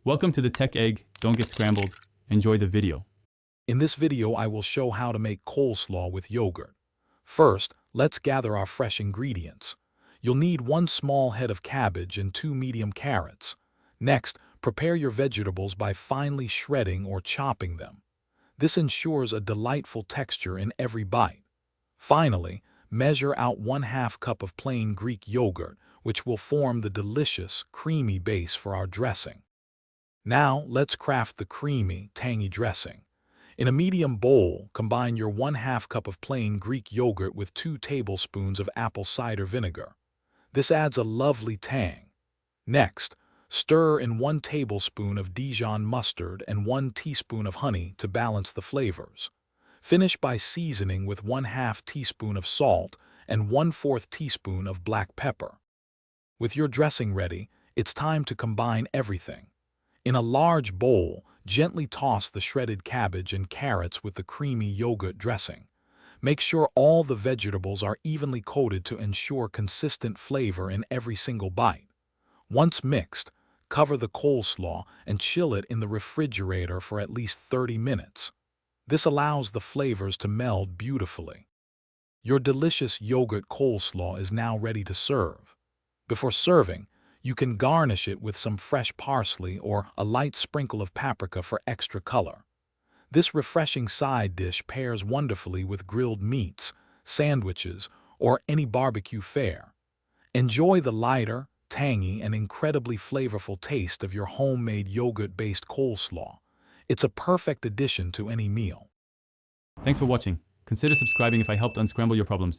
Welcome to the Tech Egg. Don't get scrambled. Enjoy the video. In this video, I will show how to make coleslaw with yogurt. First, let's gather our fresh ingredients. You'll need 1 small head of cabbage and 2 medium carrots. Next, prepare your vegetables by finely shredding or chopping them. This ensures a delightful texture in every bite. Finally, measure out 1/2 cup of plain Greek yogurt, which will form the delicious, creamy base for our dressing. Now, let's craft the creamy, tangy dressing. In a medium bowl, combine your 1/2 cup of plain Greek yogurt with 2 tablespoons of apple cider vinegar. This adds a lovely tang. Next, stir in 1 tablespoon of Dijon mustard and 1 teaspoon of honey to balance the flavors. Finish by seasoning with 1/2 teaspoon of salt and 1/4 teaspoon of black pepper. With your dressing ready, it's time to combine everything. In a large bowl, gently toss the shredded cabbage and carrots with the creamy yogurt dressing. Make sure all the vegetables are evenly coated to ensure consistent flavor in every single bite. Once mixed, cover the coleslaw and chill it in the refrigerator for at least 30 minutes. This allows the flavors to meld beautifully. Your delicious yogurt coleslaw is now ready to serve. Before serving, you can garnish it with some fresh parsley or a light sprinkle of paprika for extra color. This refreshing side dish pairs wonderfully with grilled meats, sandwiches, or any barbecue fare. Enjoy the lighter, tangy, and incredibly flavorful taste of your homemade yogurt-based coleslaw. It's a perfect addition to any meal. Thanks for watching. Consider subscribing if I helped unscramble your problems.